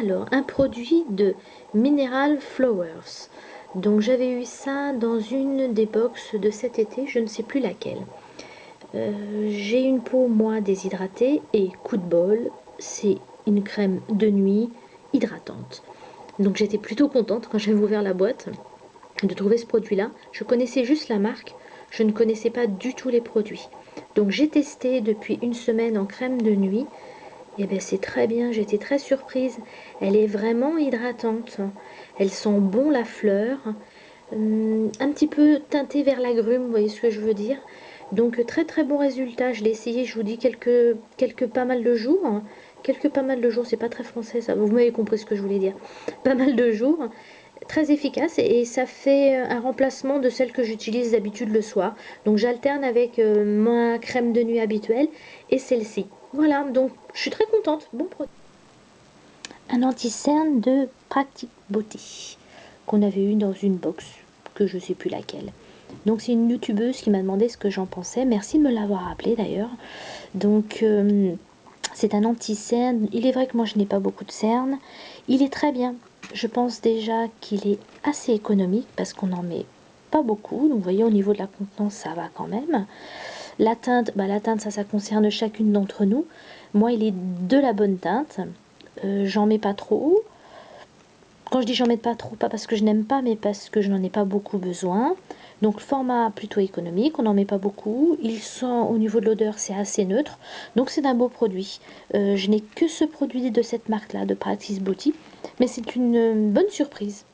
Alors, un produit de Mineral Flowers. Donc j'avais eu ça dans une des box de cet été, je ne sais plus laquelle. J'ai une peau moi déshydratée et coup de bol, c'est une crème de nuit hydratante. Donc j'étais plutôt contente quand j'avais ouvert la boîte de trouver ce produit-là. Je connaissais juste la marque, je ne connaissais pas du tout les produits. Donc j'ai testé depuis une semaine en crème de nuit. Et bien c'est très bien, j'étais très surprise. Elle est vraiment hydratante. Elle sent bon la fleur. Un petit peu teintée vers l'agrume, vous voyez ce que je veux dire. Donc très très bon résultat. Je l'ai essayé, je vous dis, quelques pas mal de jours. Quelques pas mal de jours, c'est pas très français ça. Vous m'avez compris ce que je voulais dire. Pas mal de jours. Très efficace et ça fait un remplacement de celle que j'utilise d'habitude le soir. Donc j'alterne avec ma crème de nuit habituelle et celle-ci. Voilà, donc je suis très contente. Bon produit. Un anti-cerne de Practic Beauty qu'on avait eu dans une box que je sais plus laquelle. Donc c'est une youtubeuse qui m'a demandé ce que j'en pensais. Merci de me l'avoir rappelé d'ailleurs. Donc c'est un anti-cerne. Il est vrai que moi je n'ai pas beaucoup de cernes. Il est très bien. Je pense déjà qu'il est assez économique parce qu'on n'en met pas beaucoup. Donc vous voyez au niveau de la contenance ça va quand même. La teinte, la teinte ça concerne chacune d'entre nous. Moi il est de la bonne teinte. J'en mets pas trop. Quand je dis j'en mets pas trop, pas parce que je n'aime pas, mais parce que je n'en ai pas beaucoup besoin. Donc format plutôt économique, on n'en met pas beaucoup. Il sent au niveau de l'odeur, c'est assez neutre. Donc c'est un beau produit. Je n'ai que ce produit de cette marque-là, de Practic Beauty. Mais c'est une bonne surprise.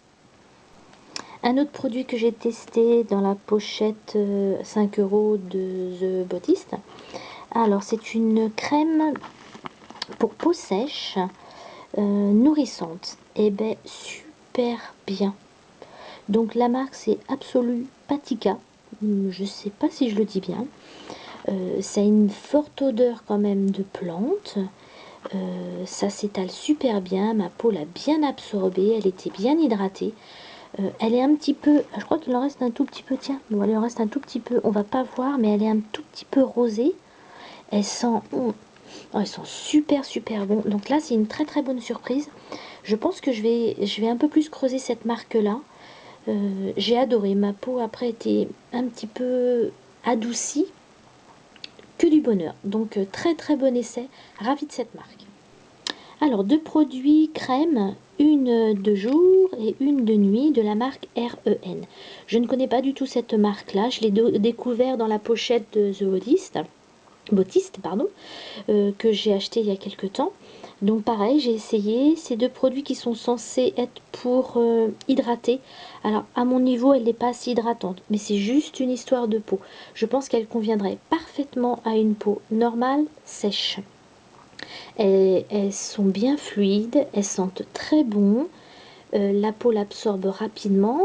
Un autre produit que j'ai testé dans la pochette 5 € de The Bottiste. Alors c'est une crème pour peau sèche, nourrissante. Et ben super bien. Donc la marque c'est Absolu Patika. Je sais pas si je le dis bien. Ça a une forte odeur quand même de plante. Ça s'étale super bien. Ma peau l'a bien absorbée. Elle était bien hydratée. Elle est un petit peu, je crois qu'il en reste un tout petit peu, tiens, bon, il en reste un tout petit peu, on va pas voir, mais elle est un tout petit peu rosée. Elle sent, elle sent super super bon. Donc là, c'est une très très bonne surprise. Je pense que je vais un peu plus creuser cette marque-là. J'ai adoré. Ma peau après était un petit peu adoucie. Que du bonheur. Donc très très bon essai. Ravie de cette marque. Alors deux produits crème, une de jour et une de nuit de la marque REN. Je ne connais pas du tout cette marque-là. Je l'ai découvert dans la pochette de The Bottiste, pardon, que j'ai acheté il y a quelques temps. Donc pareil, j'ai essayé ces deux produits qui sont censés être pour hydrater. Alors à mon niveau, elle n'est pas assez hydratante, mais c'est juste une histoire de peau. Je pense qu'elle conviendrait parfaitement à une peau normale, sèche. Elles sont bien fluides, elles sentent très bon. La peau l'absorbe rapidement.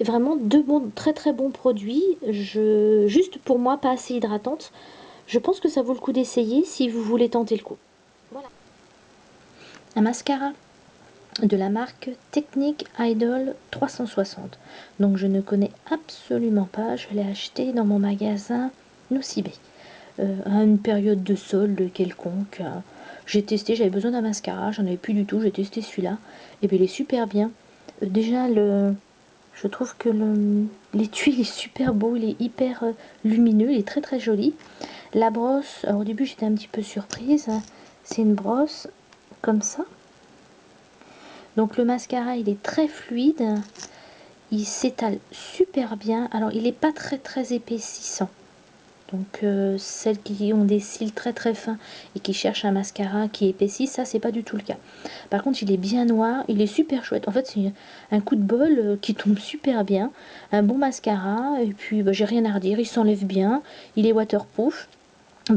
Vraiment deux bons, très très bons produits. Juste pour moi, pas assez hydratante. Je pense que ça vaut le coup d'essayer si vous voulez tenter le coup. Voilà. Un mascara de la marque Technique Idol 360. Donc je ne connais absolument pas. Je l'ai acheté dans mon magasin Nocibé. À une période de solde quelconque. J'ai testé, j'avais besoin d'un mascara, j'en avais plus du tout, j'ai testé celui-là. Et bien il est super bien. Déjà je trouve que l'étui il est super beau, il est hyper lumineux, il est très très joli. La brosse, alors au début j'étais un petit peu surprise. C'est une brosse comme ça. Donc le mascara il est très fluide, il s'étale super bien. Alors il n'est pas très très épaississant. Donc celles qui ont des cils très très fins et qui cherchent un mascara qui épaissit, ça c'est pas du tout le cas. Par contre il est bien noir, il est super chouette. En fait c'est un coup de bol qui tombe super bien. Un bon mascara et puis j'ai rien à redire, il s'enlève bien, il est waterproof.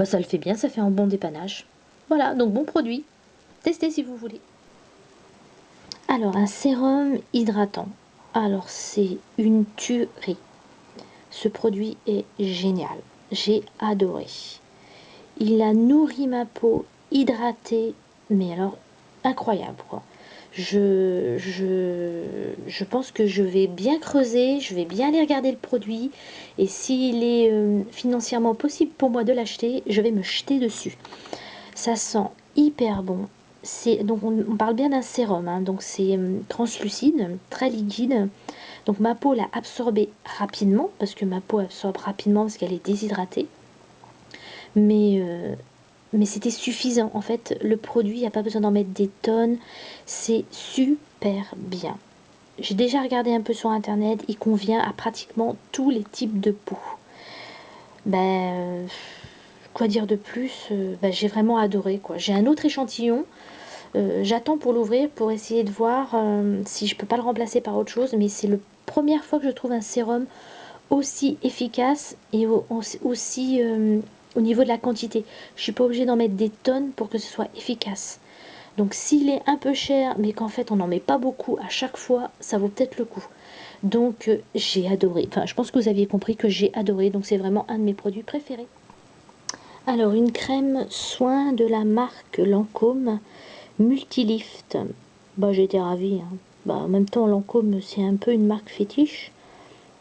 Ça le fait bien, ça fait un bon dépannage. Voilà, donc bon produit. Testez si vous voulez. Alors un sérum hydratant. Alors c'est une tuerie. Ce produit est génial. J'ai adoré. Il a nourri ma peau, hydratée, mais alors incroyable quoi. Je pense que je vais bien creuser, je vais bien aller regarder le produit et s'il est financièrement possible pour moi de l'acheter, je vais me jeter dessus. Ça sent hyper bon. donc on parle bien d'un sérum, hein, donc c'est translucide, très liquide. Donc ma peau l'a absorbé rapidement, parce que ma peau absorbe rapidement parce qu'elle est déshydratée. Mais, mais c'était suffisant. En fait, le produit, il n'y a pas besoin d'en mettre des tonnes. C'est super bien. J'ai déjà regardé un peu sur internet, il convient à pratiquement tous les types de peau. Ben, quoi dire de plus, ben, j'ai vraiment adoré quoi. J'ai un autre échantillon, j'attends pour l'ouvrir pour essayer de voir si je peux pas le remplacer par autre chose, mais c'est la première fois que je trouve un sérum aussi efficace et aussi au niveau de la quantité. Je suis pas obligée d'en mettre des tonnes pour que ce soit efficace. Donc s'il est un peu cher, mais qu'en fait on n'en met pas beaucoup à chaque fois, ça vaut peut-être le coup. Donc j'ai adoré. Enfin, je pense que vous aviez compris que j'ai adoré. Donc c'est vraiment un de mes produits préférés. Alors une crème soin de la marque Lancôme Multilift. Bah j'ai été ravie, hein. Bah, en même temps Lancôme c'est un peu une marque fétiche.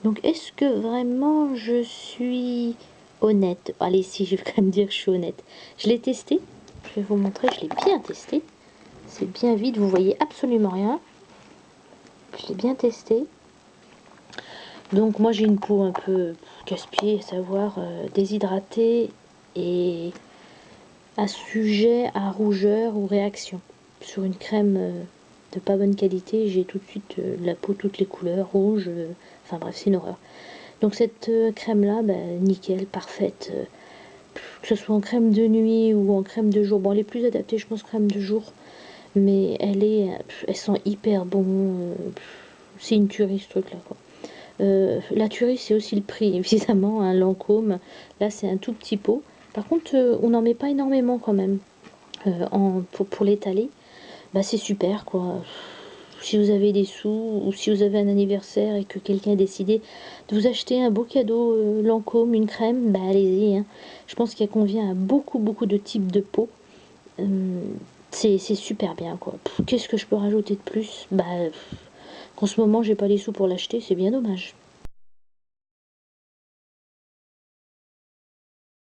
Donc est-ce que vraiment je suis honnête? Allez, si, je vais quand même dire que je suis honnête. Je l'ai testé. Je vais vous montrer, je l'ai bien testé. C'est bien vide, vous voyez absolument rien. Je l'ai bien testé. Donc moi j'ai une peau un peu casse-pied, à savoir déshydratée et à sujet à rougeur ou réaction. Sur une crème de pas bonne qualité, j'ai tout de suite la peau toutes les couleurs, rouge, enfin bref c'est une horreur. Donc cette crème là, bah, nickel, parfaite. Que ce soit en crème de nuit ou en crème de jour. Bon, elle est plus adaptée, je pense, crème de jour. Mais elle sent hyper bon. C'est une tuerie ce truc là quoi. La tuerie c'est aussi le prix évidemment, un Lancôme. Là c'est un tout petit pot. Par contre on n'en met pas énormément quand même pour l'étaler. Bah c'est super quoi. Si vous avez des sous ou si vous avez un anniversaire et que quelqu'un a décidé de vous acheter un beau cadeau Lancôme, une crème, bah allez-y, hein. Je pense qu'elle convient à beaucoup de types de peau. Euh, c'est super bien quoi. Qu'est-ce que je peux rajouter de plus? Bah qu'en ce moment j'ai pas les sous pour l'acheter, c'est bien dommage.